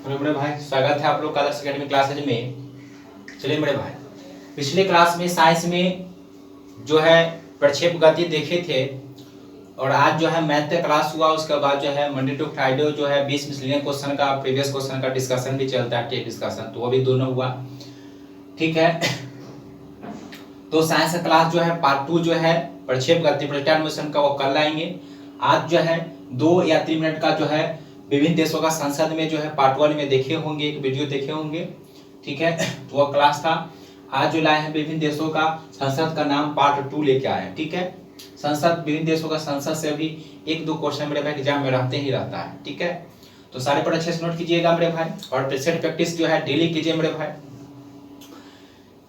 Hello मेरे भाई, स्वागत है आप लोग का आदर्श एकेडमी क्लासेज में। चलिए मेरे भाई, पिछले क्लास में साइंस में जो है प्रक्षेप गति देखे थे और आज जो है मैथ का क्लास हुआ। उसके बाद जो है मंडे टू फ्राइडे जो है 20 मिसलेनियस क्वेश्चन का प्रीवियस क्वेश्चन का डिस्कशन भी चलता है, टेस्ट डिस्कशन, तो वो भी दोनों हुआ। ठीक है, तो साइंस का क्लास जो है पार्ट 2 जो है प्रक्षेप गति प्रोजेक्टाइल मोशन का वो कल लाएंगे। आज जो है 2 या 3 मिनट का जो है विभिन्न देशों का संसद में जो है पार्ट 1 में देखे होंगे, एक वीडियो देखे होंगे। ठीक है, तो वह क्लास था। आज जो लाए हैं विभिन्न देशों का संसद का नाम पार्ट 2 लेके आए हैं। ठीक है, संसद विभिन्न देशों का संसद से भी 1-2 क्वेश्चन मेरे भाई एग्जाम में रहते ही रहता है। ठीक है, तो सारे पर अच्छे से नोट कीजिएगा मेरे भाई, और सेट प्रैक्टिस जो है डेली कीजिए मेरे भाई।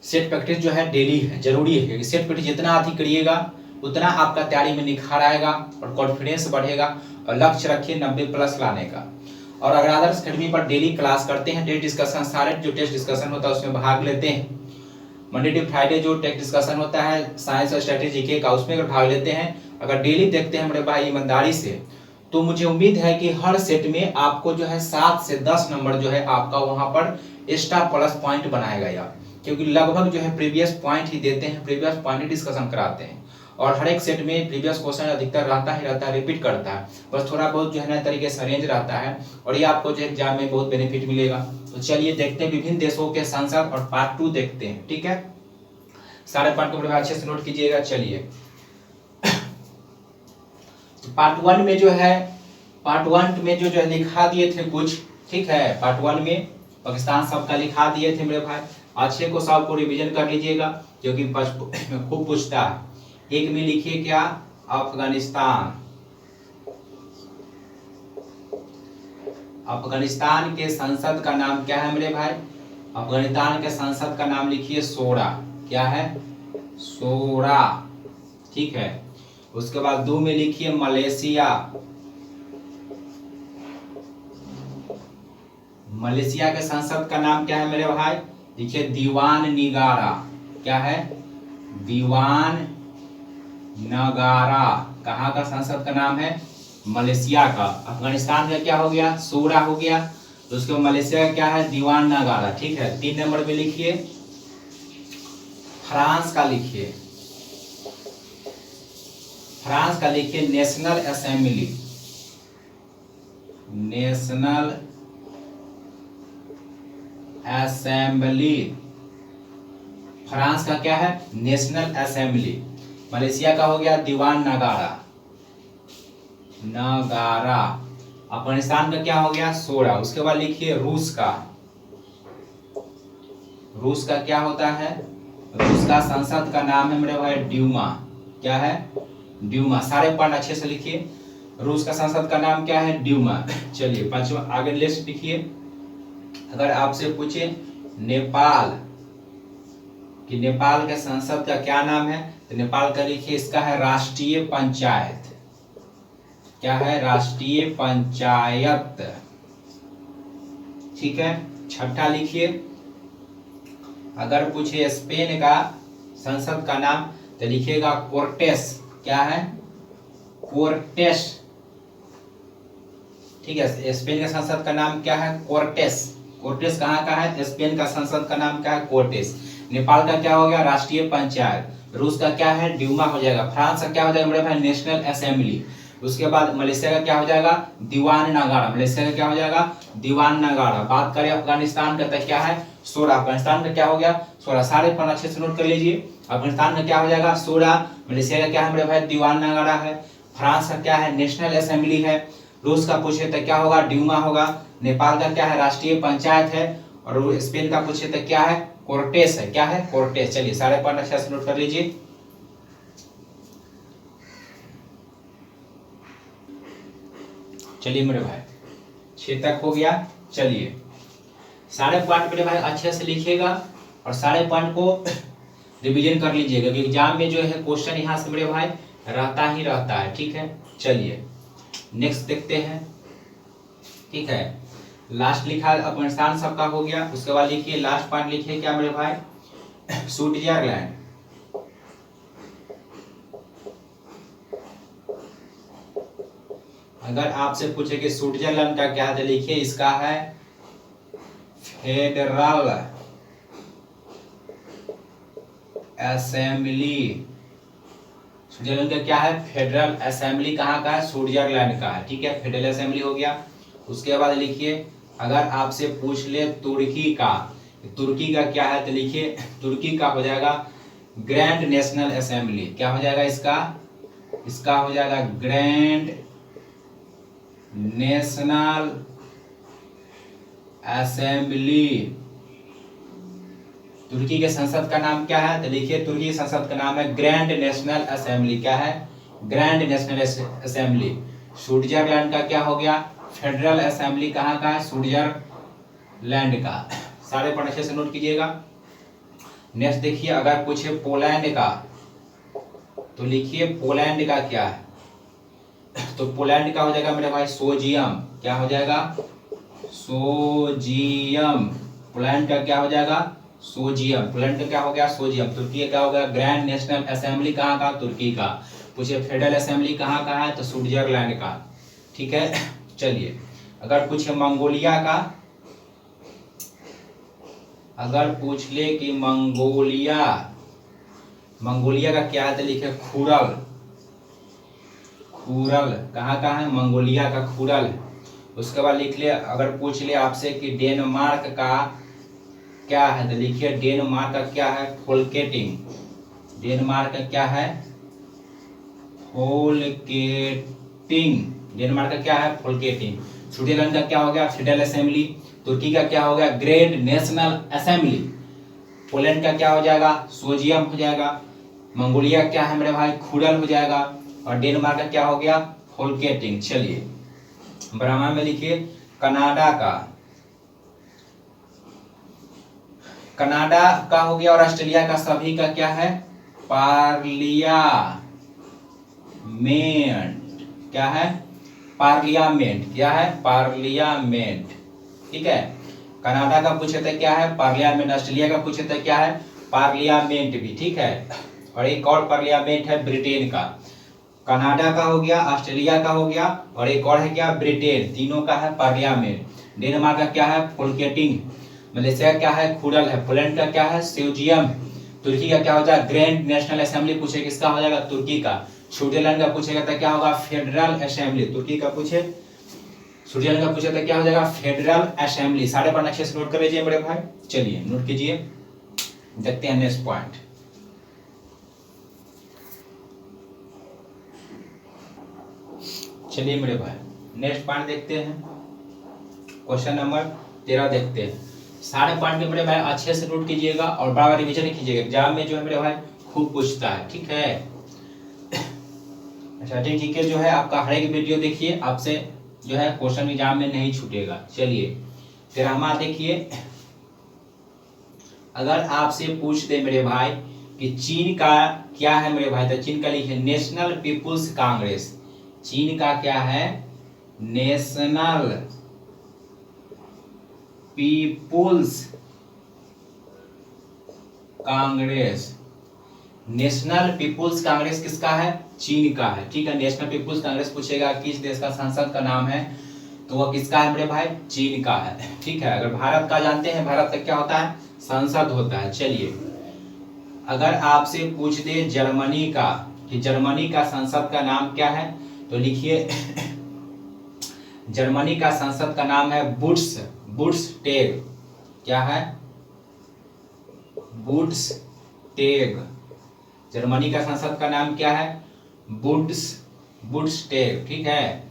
सेट प्रैक्टिस जो है डेली है, जरूरी है, क्योंकि सेट प्रैक्टिस जितना अधिक करिएगा उतना आपका तैयारी में निखार आएगा और कॉन्फिडेंस बढ़ेगा। और लक्ष्य रखिए 90+ लाने का। और अगर आदर्श एकेडमी पर डेली क्लास करते हैं, टेस्ट डिस्कशन, सारे जो टेस्ट डिस्कशन होता है उसमें भाग लेते हैं। मंडे टू फ्राइडे जो टेस्ट डिस्कशन होता है साइंस और स्ट्रेटेजी के का, उसमें अगर भाग लेते हैं, अगर डेली देखते हैं मेरे भाई ईमानदारी से, तो मुझे उम्मीद है कि हर सेट में आपको जो है 7 से 10 नंबर जो है आपका वहां पर एक्स्ट्रा प्लस पॉइंट बनाएगा यार, क्योंकि लगभग जो है प्रीवियस पॉइंट ही देते हैं, प्रीवियस पॉइंट ही डिस्कशन कराते हैं। और हर एक सेट में प्रीवियस क्वेश्चन अधिकतर रहता ही रहता है, रिपीट करता है, बस थोड़ा बहुत जो है नए तरीके से अरेंज रहता है, और ये आपको जो एग्जाम में बहुत बेनिफिट मिलेगा। तो चलिए देखते हैं विभिन्न देशों के संसद और पार्ट 2 देखते हैं। ठीक है, सारे पार्ट को अच्छे से नोट कीजिएगा। चलिए पार्ट 1 में जो है, पार्ट 1 में जो है लिखा दिए थे कुछ। ठीक है, पार्ट 1 में पाकिस्तान सबका लिखा दिए थे मेरे भाई, अच्छे को सब को रिवीजन कर लीजिएगा, क्योंकि खूब पूछता है। एक में लिखिए क्या, अफगानिस्तान। अफगानिस्तान के संसद का नाम क्या है मेरे भाई? अफगानिस्तान के संसद का नाम लिखिए शोरा। क्या है? शोरा। ठीक है, उसके बाद 2 में लिखिए मलेशिया। मलेशिया के संसद का नाम क्या है मेरे भाई? देखिए दीवान निगारा। क्या है? दीवान नगारा। कहाँ का संसद का नाम है? मलेशिया का। अफगानिस्तान का क्या हो गया? शोरा हो गया। तो उसके बाद मलेशिया का क्या है? दीवान नगारा। ठीक है, 3 नंबर में लिखिए फ्रांस का, लिखिए फ्रांस का, लिखिए national assembly. National assembly, France का क्या है? National assembly. मलेशिया का हो गया दीवान नगारा। नगारा। अफगानिस्तान का क्या हो गया? शोरा। उसके बाद लिखिए रूस का। रूस का क्या होता है? रूस का संसद का नाम है मेरे भाई ड्यूमा। क्या है? ड्यूमा। सारे पॉइंट अच्छे से लिखिए। रूस का संसद का नाम क्या है? ड्यूमा। चलिए 5वां आगे लिस्ट लिखिए। अगर आपसे पूछे नेपाल कि नेपाल के संसद का क्या नाम है, तो नेपाल का लिखिए इसका है राष्ट्रीय पंचायत। क्या है? राष्ट्रीय पंचायत। ठीक है, 6ठा लिखिए। अगर पूछे स्पेन का संसद का नाम, तो लिखिएगा कोर्टेस। क्या है? कोर्टेस। ठीक है, स्पेन का संसद का नाम क्या है? कोर्टेस। कोर्टेस कहाँ का है? स्पेन का संसद का नाम क्या है? कोर्टेस। नेपाल का क्या हो गया? राष्ट्रीय पंचायत। रूस का क्या है? ड्यूमा हो जाएगा। फ्रांस का क्या हो जाएगा मेरे भाई? National assembly. उसके बाद मलेशिया का क्या हो जाएगा? दीवान नगारा। मलेशिया का क्या हो जाएगा? दीवान नगारा। बात करें अफगानिस्तान का, तो क्या है? शोरा। अफगानिस्तान का क्या हो गया? शोरा। सारे पॉइंट अच्छे से नोट कर लीजिए। अफगानिस्तान का क्या हो जाएगा? शोरा। मलेशिया का क्या है मेरे भाई? दीवान नगारा है। फ्रांस का क्या है? नेशनल असेंबली है। रूस का पूछे तो क्या होगा? ड्यूमा होगा। नेपाल का क्या है? राष्ट्रीय पंचायत है। और स्पेन का पूछे तो क्या है? कोर्टेस है। क्या है? कोर्टेस। चलिए सारे पॉइंट अच्छे से नोट कर लीजिए। चलिए मेरे भाई 6 तक हो गया। चलिए सारे पॉइंट मेरे भाई अच्छे से लिखिएगा और सारे पॉइंट को रिवीजन कर लीजिएगा, क्योंकि एग्जाम में जो है क्वेश्चन यहाँ से मेरे भाई रहता ही रहता है। ठीक है, चलिए नेक्स्ट देखते हैं। ठीक है, लास्ट लिखा अफगानिस्तान सबका हो गया। उसके बाद लिखिए लास्ट पॉइंट, लिखिए क्या मेरे भाई? स्विट्जरलैंड। अगर आपसे पूछे कि स्विट्जरलैंड का क्या है, तो लिखिए इसका है फेडरल असेंबली। स्विट्जरलैंड का क्या है? फेडरल असेंबली कहाँ का है? स्विट्जरलैंड का है। ठीक है, फेडरल असेंबली हो गया। उसके बाद लिखिए, अगर आपसे पूछ ले तुर्की का, तुर्की का क्या है तो लिखिए, तुर्की का हो जाएगा ग्रैंड नेशनल असेंबली। क्या हो जाएगा इसका? इसका हो जाएगा ग्रैंड नेशनल असेंबली। तुर्की के संसद का नाम क्या है तो लिखिए, तुर्की के संसद का नाम है ग्रैंड नेशनल असेंबली। क्या है? Grand national assembly. स्विट्जरलैंड का क्या हो गया? फेडरल असेंबली कहाँ का है? स्विट्जरलैंड का। सारे पढ़ अच्छे से नोट कीजिएगा। नेक्स्ट देखिए, अगर पूछे पोलैंड का तो लिखिए पोलैंड का क्या है? तो पोलैंड का हो जाएगा मेरे भाई सोजियम। क्या हो जाएगा? सोजियम। पोलैंड का क्या हो जाएगा? सोजियम। पोलैंड का क्या हो गया? सोजियम। तुर्की का क्या हो गया? ग्रैंड नेशनल असेंबली कहाँ का? तुर्की का। पूछे फेडरल असेंबली कहाँ का है तो स्विट्जरलैंड का। ठीक है, चलिए। अगर पूछे मंगोलिया का, अगर पूछ ले कि मंगोलिया, मंगोलिया का क्या है तो लिखे खुरल। खुरल कहाँ का है? मंगोलिया का खुरल है। उसके बाद लिख ले, अगर पूछ ले आपसे कि डेनमार्क का क्या है तो लिखिए, डेनमार्क का क्या है? फोल्केटिंग। डेनमार्क का क्या है? फोल्केटिंग। डेनमार्क का क्या है? फोल्केटिंग। स्विट्जरलैंड का क्या हो गया? Federal assembly. तुर्की का क्या हो गया? Great national assembly. पोलैंड का क्या हो जाएगा? सोजियम हो जाएगा। मंगोलिया क्या है मेरे भाई? खुरल हो जाएगा। और डेनमार्क का क्या हो गया? फोल्केटिंग। चलिए, ब्राह्मण में लिखिए कनाडा का, कनाडा का हो गया। और ऑस्ट्रेलिया का सभी का क्या है? पार्लियामेंट। क्या है? पार्लियामेंट। क्या है? पार्लियामेंट। ठीक है, कनाडा का पूछे तो क्या है? पार्लियामेंट। ऑस्ट्रेलिया का पूछे तो क्या है? पार्लियामेंट भी। ठीक है, और एक और पार्लियामेंट है ब्रिटेन का। कनाडा का हो गया, ऑस्ट्रेलिया का हो गया, और एक और है क्या? ब्रिटेन। तीनों का है पार्लियामेंट। डेनमार्क का क्या है? फोल्केटिंग। मलेशिया का क्या है? खुरल है। पोलैंड का क्या है? सोजियम। तुर्की का क्या होता है? Grand national assembly. पूछे किसका हो जाएगा? तुर्की का। स्विट्जरलैंड का पूछेगा तो क्या होगा? Federal assembly. तुर्की का पूछे, स्विट्जरलैंड का पूछे तो क्या हो जाएगा? Federal assembly. सारे पढ़ना अच्छे से नोट कर लीजिए बड़े भाई। चलिए नोट कीजिए, देखते हैं नेक्स्ट पॉइंट। चलिए मेरे भाई, नेक्स्ट पॉइंट देखते हैं। क्वेश्चन नंबर 13 देखते हैं। सारे पॉइंट में मेरे भाई अच्छे से नोट कीजिएगा और बार बार रिविजन कीजिएगा। एग्जाम में जो है मेरे भाई खूब पूछता है। ठीक है, अच्छा ठीक है, जो है आपका हर एक वीडियो देखिए, आपसे जो है क्वेश्चन एग्जाम में नहीं छूटेगा। चलिए 13वां देखिए, अगर आपसे पूछ दे मेरे भाई कि चीन का क्या है मेरे भाई, तो चीन का लिखिए नेशनल पीपुल्स कांग्रेस। चीन का क्या है? National People's Congress. National People's Congress किसका है? चीन का है। ठीक है, नेशनल पीपुल्स कांग्रेस पूछेगा किस देश का संसद का नाम है, तो वह किसका है मेरे भाई? चीन का है। ठीक है, अगर भारत का जानते हैं, भारत का क्या होता है? संसद होता है। चलिए, अगर आपसे पूछ दे जर्मनी का कि जर्मनी का संसद का नाम क्या है, तो लिखिए जर्मनी का संसद का नाम है बुंडसटैग। क्या है? बुंडसटैग। जर्मनी का संसद का नाम क्या है? बुंडसटैग। ठीक है,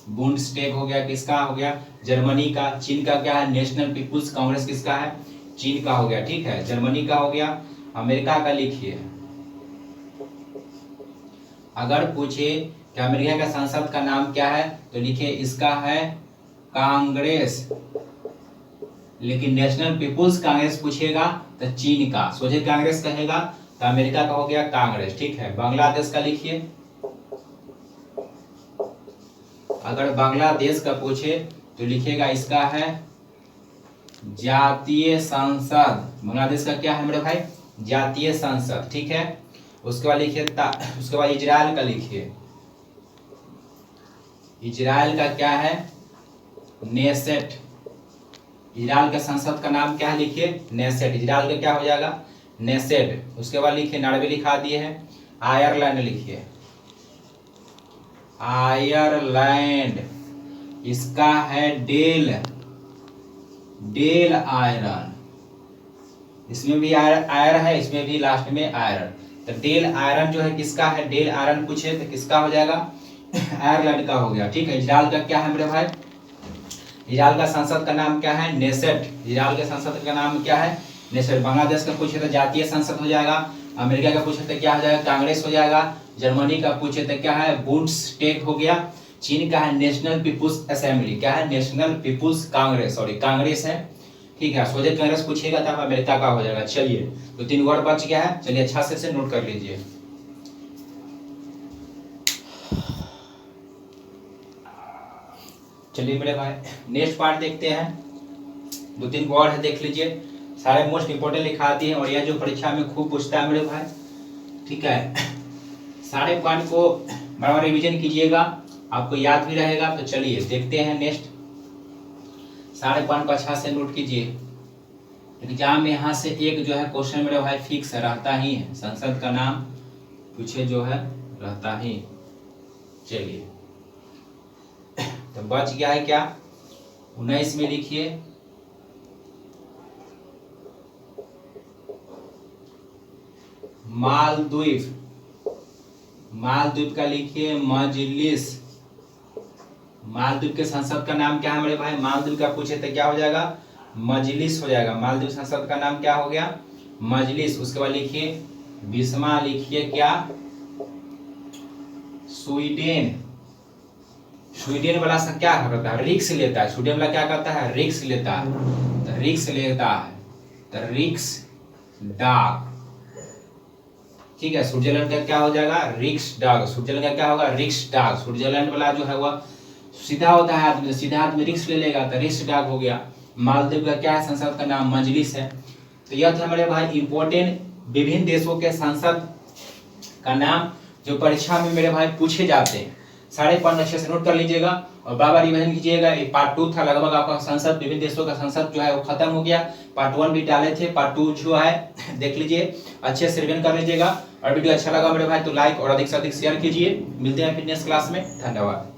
बुंडसटैग हो गया, किसका हो गया? जर्मनी का। चीन का क्या है? नेशनल पीपुल्स कांग्रेस किसका है? चीन का हो गया। ठीक है, जर्मनी का हो गया। अमेरिका का लिखिए, अगर पूछे कि अमेरिका का संसद का नाम क्या है, तो लिखिए इसका है कांग्रेस। लेकिन नेशनल पीपुल्स कांग्रेस पूछेगा तो चीन का, सोचे कांग्रेस कहेगा तो अमेरिका का हो गया कांग्रेस। ठीक है, बांग्लादेश का लिखिए, अगर बांग्लादेश का पूछे तो लिखिएगा इसका है जातीय संसद। बांग्लादेश का क्या है मेरे भाई? जातीय संसद। ठीक है, उसके बाद लिखिए उसके बाद इजराइल का लिखिए, इजराइल का क्या है? नेसेट। इजराइल के संसद का नाम क्या है, लिखिए नेसेट। इजराइल का क्या हो जाएगा, नेसेट। उसके बाद लिखिए, नॉर्वे लिखा दिए है, आयरलैंड लिखिए, आयरलैंड, इसका है डेल, डेल आयरन, इसमें भी आयरन है, इसमें भी लास्ट में आयरन। तो डेल आयरन जो है किसका है, डेल आयरन पूछे तो किसका हो जाएगा, आयरलैंड का हो गया। ठीक है, इजराइल का क्या है मेरे भाई, इजराइल का संसद का नाम क्या है, नेसेट। इजराइल के संसद का नाम क्या है, नेसेट। बांग्लादेश का पूछे तो जातीय संसद हो जाएगा। अमेरिका का पूछे तो क्या हो जाएगा, कांग्रेस हो जाएगा। जर्मनी का पूछे तो क्या है, बुंडस्टैग हो गया। चीन का है नेशनल पीपुल्स असेंबली, क्या है, National People's Congress, sorry Congress है। ठीक है, सोवियत कांग्रेस पूछेगा तब अमेरिका का हो जाएगा। चलिए, तो 3 वर्ड बच गया है, चलिए अच्छा से नोट कर लीजिए। चलिए मेरे भाई, नेक्स्ट पार्ट देखते हैं। 2-3 वर्ड है, देख लीजिए, सारे मोस्ट इंपोर्टेंट लिखा दिए हैं और यह जो परीक्षा में खूब पूछता है मेरे भाई। ठीक है, सारे पॉइंट को बराबर रिवीजन कीजिएगा, आपको याद भी रहेगा। तो चलिए देखते हैं नेक्स्ट, सारे पॉइंट को अच्छा से नोट कीजिए। एग्जाम में यहाँ से एक जो है क्वेश्चन मेरे भाई फिक्स रहता ही है, संसद का नाम पूछे जो है रहता ही। चलिए, तो बच गया है क्या, 19 में लिखिए मालदीव, मालदीव का लिखिए मजलिस। मालदीव के संसद का नाम क्या है मेरे भाई, मालदीव का पूछे तो क्या हो जाएगा, मजलिस हो जाएगा। मालदीव संसद का नाम क्या हो गया, मजलिस। उसके बाद लिखिए बीसवां, लिखिए क्या, स्वीडन। स्वीडन वाला सा क्या करता है, रिक्स लेता है। स्वीडन वाला क्या करता है, रिक्स लेता है, तो रिक्स लेता है, तो रिक्स डाग। ठीक है, स्विट्जरलैंड का क्या हो जाएगा, रिक्स डाग। स्विट्जरलैंड का क्या होगा, रिक्स डाग। स्विट्जरलैंड वाला जो है वह सीधा होता है आदमी, सीधा आदमी रिक्स ले लेगा, तो रिक्स डाग हो गया। मालदीव का क्या है, संसद का नाम मजलिस है। तो यह था मेरे भाई इंपॉर्टेंट विभिन्न देशों के संसद का नाम जो परीक्षा में मेरे भाई पूछे जाते हैं। सारे पॉइंट अच्छे से नोट कर लीजिएगा और बार बार रिवीजन कीजिएगा। ये पार्ट 2 था, लगभग आपका संसद, विभिन्न देशों का संसद जो है वो खत्म हो गया। पार्ट 1 भी डाले थे, पार्ट 2 जो है देख लीजिए, अच्छे से रिवीजन कर लीजिएगा। और वीडियो अच्छा लगा मेरे भाई तो लाइक और अधिक से अधिक शेयर कीजिए। मिलते हैं फिर नेक्स्ट क्लास में, धन्यवाद।